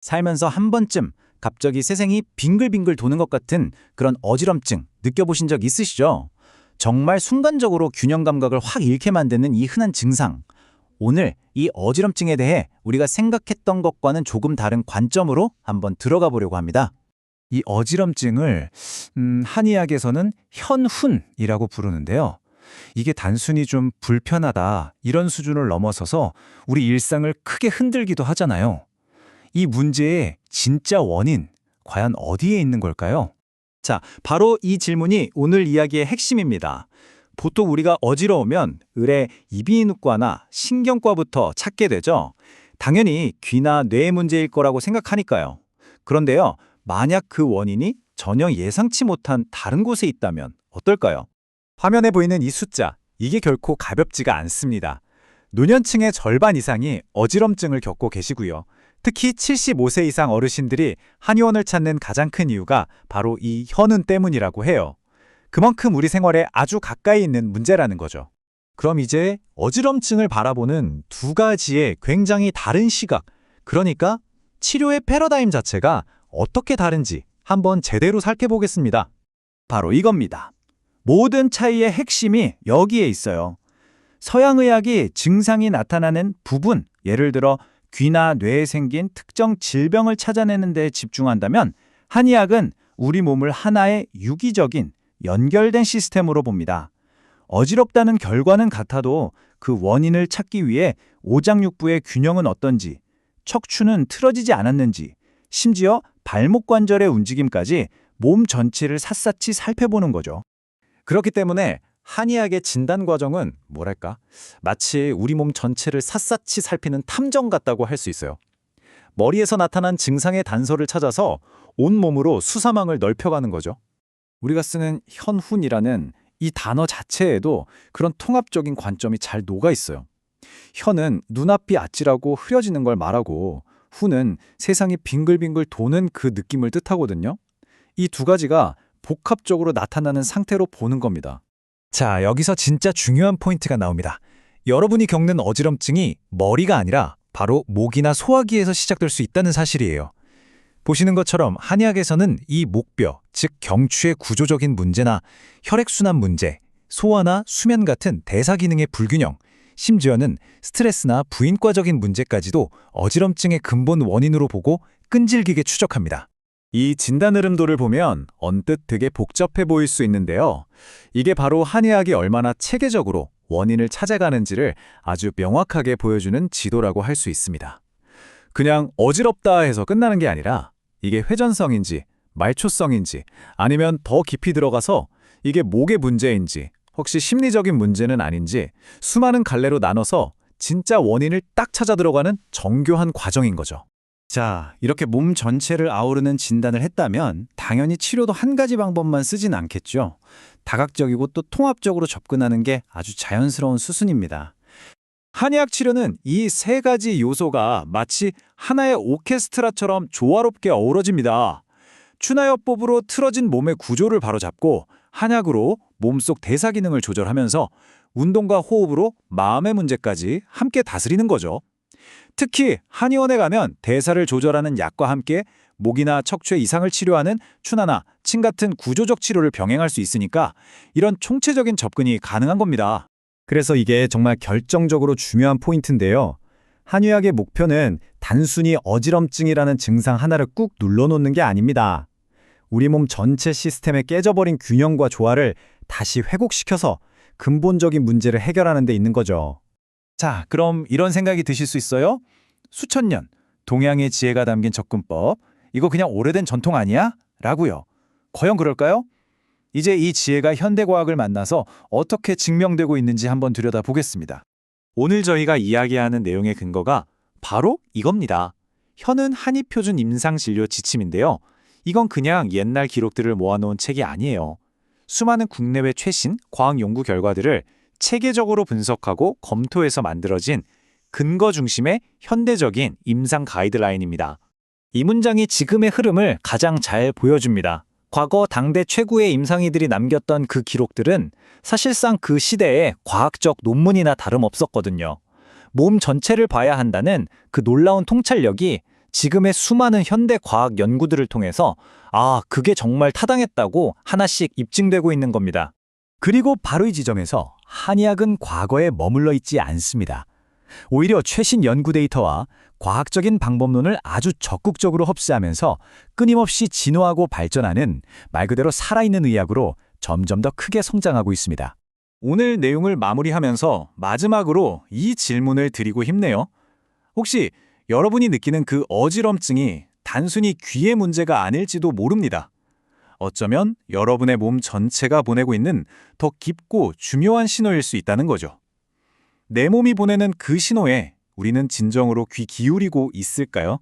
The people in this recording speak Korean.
살면서 한 번쯤 갑자기 세상이 빙글빙글 도는 것 같은 그런 어지럼증 느껴보신 적 있으시죠? 정말 순간적으로 균형 감각을 확 잃게 만드는 이 흔한 증상. 오늘 이 어지럼증에 대해 우리가 생각했던 것과는 조금 다른 관점으로 한번 들어가 보려고 합니다. 이 어지럼증을 한의학에서는 현훈이라고 부르는데요. 이게 단순히 좀 불편하다 이런 수준을 넘어서서 우리 일상을 크게 흔들기도 하잖아요. 이 문제의 진짜 원인, 과연 어디에 있는 걸까요? 자, 바로 이 질문이 오늘 이야기의 핵심입니다. 보통 우리가 어지러우면 의뢰 이비인후과나 신경과부터 찾게 되죠. 당연히 귀나 뇌 문제일 거라고 생각하니까요. 그런데요, 만약 그 원인이 전혀 예상치 못한 다른 곳에 있다면 어떨까요? 화면에 보이는 이 숫자, 이게 결코 가볍지가 않습니다. 노년층의 절반 이상이 어지럼증을 겪고 계시고요. 특히 75세 이상 어르신들이 한의원을 찾는 가장 큰 이유가 바로 이 현운 때문이라고 해요. 그만큼 우리 생활에 아주 가까이 있는 문제라는 거죠. 그럼 이제 어지럼증을 바라보는 두 가지의 굉장히 다른 시각, 그러니까 치료의 패러다임 자체가 어떻게 다른지 한번 제대로 살펴보겠습니다. 바로 이겁니다. 모든 차이의 핵심이 여기에 있어요. 서양의학이 증상이 나타나는 부분, 예를 들어 귀나 뇌에 생긴 특정 질병을 찾아내는 데 집중한다면 한의학은 우리 몸을 하나의 유기적인 연결된 시스템으로 봅니다. 어지럽다는 결과는 같아도 그 원인을 찾기 위해 오장육부의 균형은 어떤지, 척추는 틀어지지 않았는지, 심지어 발목 관절의 움직임까지 몸 전체를 샅샅이 살펴보는 거죠. 그렇기 때문에 한의학의 진단 과정은 뭐랄까? 마치 우리 몸 전체를 샅샅이 살피는 탐정 같다고 할 수 있어요. 머리에서 나타난 증상의 단서를 찾아서 온몸으로 수사망을 넓혀가는 거죠. 우리가 쓰는 현훈이라는 이 단어 자체에도 그런 통합적인 관점이 잘 녹아 있어요. 현은 눈앞이 아찔하고 흐려지는 걸 말하고 훈은 세상이 빙글빙글 도는 그 느낌을 뜻하거든요. 이 두 가지가 복합적으로 나타나는 상태로 보는 겁니다. 자, 여기서 진짜 중요한 포인트가 나옵니다. 여러분이 겪는 어지럼증이 머리가 아니라 바로 목이나 소화기에서 시작될 수 있다는 사실이에요. 보시는 것처럼 한의학에서는 이 목뼈, 즉 경추의 구조적인 문제나 혈액순환 문제, 소화나 수면 같은 대사 기능의 불균형, 심지어는 스트레스나 부인과적인 문제까지도 어지럼증의 근본 원인으로 보고 끈질기게 추적합니다. 이 진단 흐름도를 보면 언뜻 되게 복잡해 보일 수 있는데요. 이게 바로 한의학이 얼마나 체계적으로 원인을 찾아가는지를 아주 명확하게 보여주는 지도라고 할 수 있습니다. 그냥 어지럽다 해서 끝나는 게 아니라 이게 회전성인지 말초성인지 아니면 더 깊이 들어가서 이게 목의 문제인지 혹시 심리적인 문제는 아닌지 수많은 갈래로 나눠서 진짜 원인을 딱 찾아 들어가는 정교한 과정인 거죠. 자, 이렇게 몸 전체를 아우르는 진단을 했다면 당연히 치료도 한 가지 방법만 쓰진 않겠죠. 다각적이고 또 통합적으로 접근하는 게 아주 자연스러운 수순입니다. 한의학 치료는 이 세 가지 요소가 마치 하나의 오케스트라처럼 조화롭게 어우러집니다. 추나요법으로 틀어진 몸의 구조를 바로잡고 한약으로 몸속 대사 기능을 조절하면서 운동과 호흡으로 마음의 문제까지 함께 다스리는 거죠. 특히 한의원에 가면 대사를 조절하는 약과 함께 목이나 척추의 이상을 치료하는 추나나 침 같은 구조적 치료를 병행할 수 있으니까 이런 총체적인 접근이 가능한 겁니다. 그래서 이게 정말 결정적으로 중요한 포인트인데요. 한의학의 목표는 단순히 어지럼증이라는 증상 하나를 꾹 눌러놓는 게 아닙니다. 우리 몸 전체 시스템에 깨져버린 균형과 조화를 다시 회복시켜서 근본적인 문제를 해결하는 데 있는 거죠. 자, 그럼 이런 생각이 드실 수 있어요? 수천 년, 동양의 지혜가 담긴 접근법, 이거 그냥 오래된 전통 아니야? 라고요. 과연 그럴까요? 이제 이 지혜가 현대과학을 만나서 어떻게 증명되고 있는지 한번 들여다보겠습니다. 오늘 저희가 이야기하는 내용의 근거가 바로 이겁니다. 현은 한의표준 임상진료 지침인데요. 이건 그냥 옛날 기록들을 모아놓은 책이 아니에요. 수많은 국내외 최신 과학 연구 결과들을 체계적으로 분석하고 검토해서 만들어진 근거 중심의 현대적인 임상 가이드라인입니다. 이 문장이 지금의 흐름을 가장 잘 보여줍니다. 과거 당대 최고의 임상의들이 남겼던 그 기록들은 사실상 그 시대의 과학적 논문이나 다름없었거든요. 몸 전체를 봐야 한다는 그 놀라운 통찰력이 지금의 수많은 현대 과학 연구들을 통해서 그게 정말 타당했다고 하나씩 입증되고 있는 겁니다. 그리고 바로 이 지점에서 한의학은 과거에 머물러 있지 않습니다. 오히려 최신 연구 데이터와 과학적인 방법론을 아주 적극적으로 흡수하면서 끊임없이 진화하고 발전하는 말 그대로 살아있는 의학으로 점점 더 크게 성장하고 있습니다. 오늘 내용을 마무리하면서 마지막으로 이 질문을 드리고 싶네요. 혹시 여러분이 느끼는 그 어지럼증이 단순히 귀의 문제가 아닐지도 모릅니다. 어쩌면 여러분의 몸 전체가 보내고 있는 더 깊고 중요한 신호일 수 있다는 거죠. 내 몸이 보내는 그 신호에 우리는 진정으로 귀 기울이고 있을까요?